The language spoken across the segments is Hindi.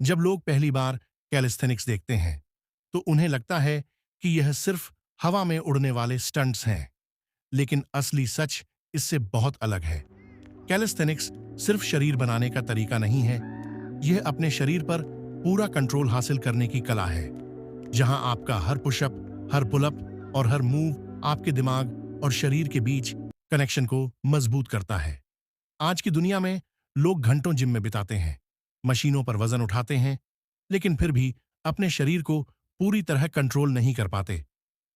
जब लोग पहली बार कैलिस्थेनिक्स देखते हैं, तो उन्हें लगता है कि यह सिर्फ हवा में उड़ने वाले स्टंट्स हैं, लेकिन असली सच इससे बहुत अलग है। कैलिस्थेनिक्स सिर्फ शरीर बनाने का तरीका नहीं है, यह अपने शरीर पर पूरा कंट्रोल हासिल करने की कला है, जहां आपका हर पुशअप, हर पुलअप और हर मूव आपके दिमाग और शरीर के बीच कनेक्शन को मजबूत करता है। आज की दुनिया में लोग घंटों जिम में बिताते हैं, मशीनों पर वजन उठाते हैं, लेकिन फिर भी अपने शरीर को पूरी तरह कंट्रोल नहीं कर पाते।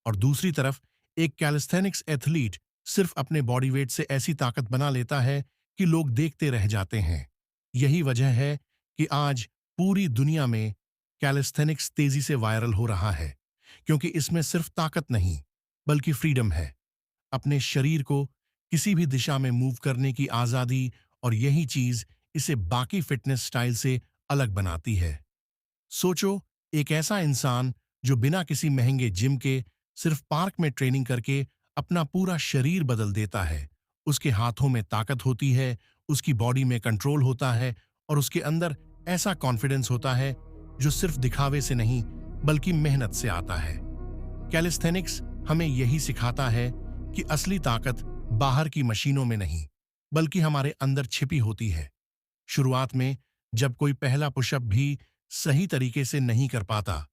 और दूसरी तरफ एक कैलिस्थेनिक्स एथलीट सिर्फ अपने बॉडी वेट से ऐसी ताकत बना लेता है कि लोग देखते रह जाते हैं। यही वजह है कि आज पूरी दुनिया में कैलिस्थेनिक्स तेजी से वायरल हो रहा है, क्योंकि इसमें सिर्फ ताकत नहीं, बल्कि फ्रीडम है, अपने शरीर को किसी भी दिशा में मूव करने की आजादी। और यही चीज इसे बाकी फिटनेस स्टाइल से अलग बनाती है। सोचो, एक ऐसा इंसान जो बिना किसी महंगे जिम के सिर्फ पार्क में ट्रेनिंग करके अपना पूरा शरीर बदल देता है। उसके हाथों में ताकत होती है, उसकी बॉडी में कंट्रोल होता है और उसके अंदर ऐसा कॉन्फिडेंस होता है जो सिर्फ दिखावे से नहीं, बल्कि मेहनत से आता है। कैलिस्थेनिक्स हमें यही सिखाता है कि असली ताकत बाहर की मशीनों में नहीं, बल्कि हमारे अंदर छिपी होती है। शुरुआत में जब कोई पहला पुशअप भी सही तरीके से नहीं कर पाता,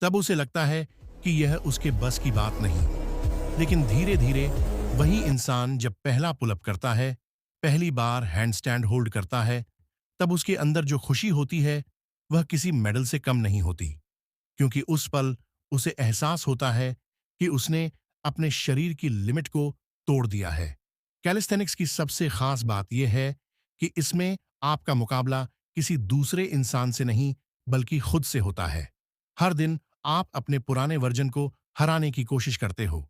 तब उसे लगता है कि यह उसके बस की बात नहीं। लेकिन धीरे धीरे वही इंसान जब पहला पुलअप करता है, पहली बार हैंडस्टैंड होल्ड करता है, तब उसके अंदर जो खुशी होती है वह किसी मेडल से कम नहीं होती, क्योंकि उस पल उसे एहसास होता है कि उसने अपने शरीर की लिमिट को तोड़ दिया है। कैलिस्थेनिक्स की सबसे खास बात यह है कि इसमें आपका मुकाबला किसी दूसरे इंसान से नहीं, बल्कि खुद से होता है। हर दिन आप अपने पुराने वर्जन को हराने की कोशिश करते हो।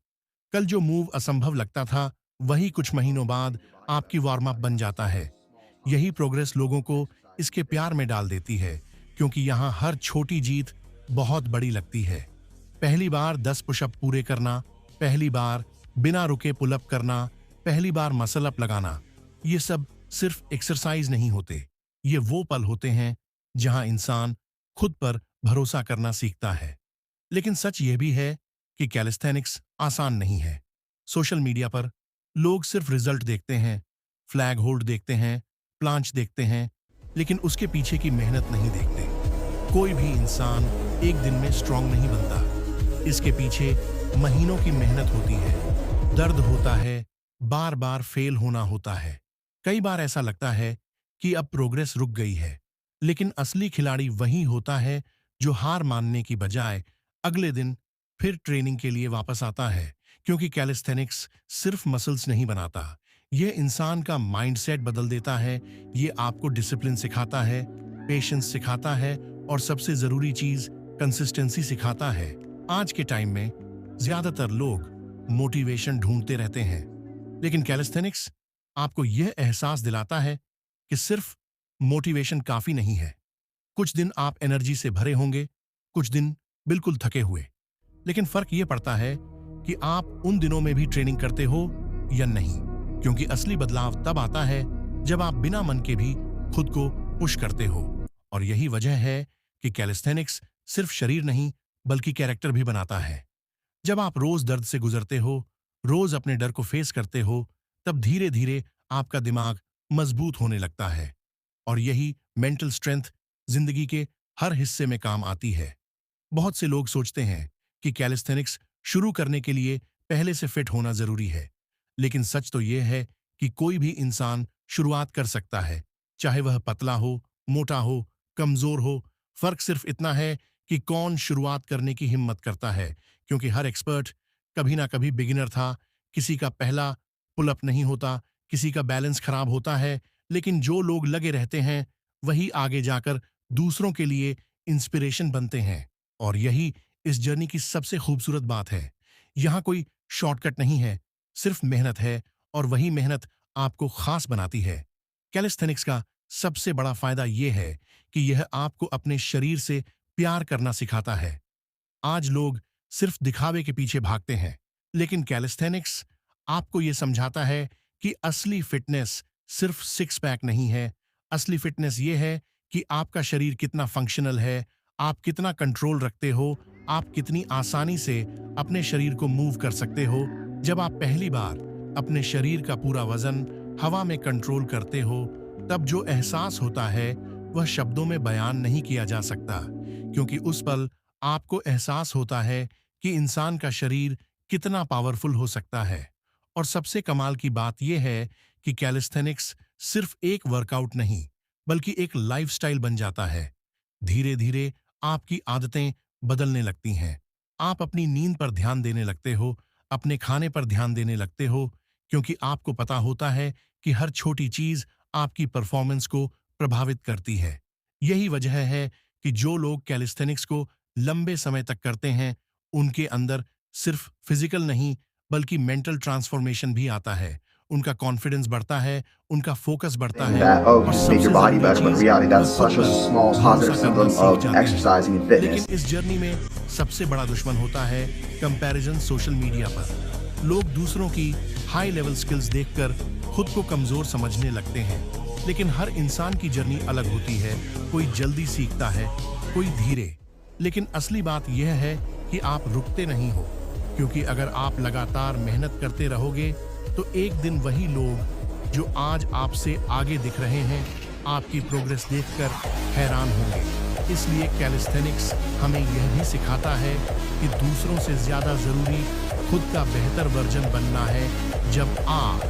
कल जो मूव असंभव लगता था, वही कुछ महीनों बाद आपकी वार्म अप बन जाता है। यही प्रोग्रेस लोगों को इसके प्यार में डाल देती है, क्योंकि यहाँ हर छोटी जीत बहुत बड़ी लगती है। पहली बार 10 पुशअप पूरे करना, पहली बार बिना रुके पुलअप करना, पहली बार मसल अप लगाना, ये सब सिर्फ एक्सरसाइज नहीं होते। ये वो पल होते हैं जहां इंसान खुद पर भरोसा करना सीखता है। लेकिन सच यह भी है कि कैलिस्थेनिक्स आसान नहीं है। सोशल मीडिया पर लोग सिर्फ रिजल्ट देखते हैं, फ्लैग होल्ड देखते हैं, प्लांच देखते हैं, लेकिन उसके पीछे की मेहनत नहीं देखते। कोई भी इंसान एक दिन में स्ट्रांग नहीं बनता। इसके पीछे महीनों की मेहनत होती है, दर्द होता है, बार बार फेल होना होता है। कई बार ऐसा लगता है कि अब प्रोग्रेस रुक गई है, लेकिन असली खिलाड़ी वही होता है जो हार मानने की बजाय अगले दिन फिर ट्रेनिंग के लिए वापस आता है। क्योंकि कैलिस्थेनिक्स सिर्फ मसल्स नहीं बनाता, यह इंसान का माइंडसेट बदल देता है। ये आपको डिसिप्लिन सिखाता है, पेशेंस सिखाता है और सबसे जरूरी चीज कंसिस्टेंसी सिखाता है। आज के टाइम में ज्यादातर लोग मोटिवेशन ढूंढते रहते हैं, लेकिन कैलिस्थेनिक्स आपको यह एहसास दिलाता है कि सिर्फ मोटिवेशन काफी नहीं है। कुछ दिन आप एनर्जी से भरे होंगे, कुछ दिन बिल्कुल थके हुए, लेकिन फर्क यह पड़ता है कि आप उन दिनों में भी ट्रेनिंग करते हो या नहीं। क्योंकि असली बदलाव तब आता है जब आप बिना मन के भी खुद को पुश करते हो। और यही वजह है कि कैलिस्थेनिक्स सिर्फ शरीर नहीं, बल्कि कैरेक्टर भी बनाता है। जब आप रोज दर्द से गुजरते हो, रोज अपने डर को फेस करते हो, तब धीरे धीरे आपका दिमाग मजबूत होने लगता है। और यही मेंटल स्ट्रेंथ जिंदगी के हर हिस्से में काम आती है। बहुत से लोग सोचते हैं कि कैलिस्थेनिक्स शुरू करने के लिए पहले से फिट होना जरूरी है, लेकिन सच तो यह है कि कोई भी इंसान शुरुआत कर सकता है, चाहे वह पतला हो, मोटा हो, कमजोर हो। फर्क सिर्फ इतना है कि कौन शुरुआत करने की हिम्मत करता है। क्योंकि हर एक्सपर्ट कभी ना कभी बिगिनर था, किसी का पहला पुलअप नहीं होता, किसी का बैलेंस खराब होता है, लेकिन जो लोग लगे रहते हैं वही आगे जाकर दूसरों के लिए इंस्पिरेशन बनते हैं। और यही इस जर्नी की सबसे खूबसूरत बात है। यहाँ कोई शॉर्टकट नहीं है, सिर्फ मेहनत है, और वही मेहनत आपको खास बनाती है। कैलिस्थेनिक्स का सबसे बड़ा फायदा यह है कि यह आपको अपने शरीर से प्यार करना सिखाता है। आज लोग सिर्फ दिखावे के पीछे भागते हैं, लेकिन कैलिस्थेनिक्स आपको यह समझाता है कि असली फिटनेस सिर्फ सिक्स पैक नहीं है। असली फिटनेस यह है कि आपका शरीर कितना फंक्शनल है, आप कितना कंट्रोल रखते हो, आप कितनी आसानी से अपने शरीर को मूव कर सकते हो। जब आप पहली बार अपने शरीर का पूरा वजन हवा में कंट्रोल करते हो, तब जो एहसास होता है वह शब्दों में बयान नहीं किया जा सकता, क्योंकि उस पल आपको एहसास होता है कि इंसान का शरीर कितना पावरफुल हो सकता है। और सबसे कमाल की बात यह है कि कैलिस्थेनिक्स सिर्फ एक वर्कआउट नहीं, बल्कि एक लाइफस्टाइल बन जाता है। धीरे धीरे आपकी आदतें बदलने लगती हैं। आप अपनी नींद पर ध्यान देने लगते हो, अपने खाने पर ध्यान देने लगते हो, क्योंकि आपको पता होता है कि हर छोटी चीज आपकी परफॉर्मेंस को प्रभावित करती है। यही वजह है कि जो लोग कैलिस्थेनिक्स को लंबे समय तक करते हैं, उनके अंदर सिर्फ फिजिकल नहीं, बल्कि मेंटल ट्रांसफॉर्मेशन भी आता है। उनका कॉन्फिडेंस बढ़ता है, उनका फोकस बढ़ता saying है, that, oh, और you make सबसे your body जरूरी better, but in चीज reality, वो that's खुद such a पर small भरोसा positive करना symptom सीख of जाते exercising and हैं। fitness. लेकिन इस जर्नी में सबसे बड़ा दुश्मन होता है कंपैरिजन सोशल मीडिया पर। लोग दूसरों की हाई लेवल स्किल्स देखकर खुद को कमजोर समझने लगते हैं, लेकिन हर इंसान की जर्नी अलग होती है। कोई जल्दी सीखता है, कोई धीरे। लेकिन असली बात यह है कि आप रुकते नहीं हो, क्योंकि अगर आप लगातार मेहनत करते रहोगे, तो एक दिन वही लोग जो आज आपसे आगे दिख रहे हैं, आपकी प्रोग्रेस देखकर हैरान होंगे। इसलिए कैलिस्थेनिक्स हमें यह भी सिखाता है कि दूसरों से ज्यादा जरूरी खुद का बेहतर वर्जन बनना है। जब आप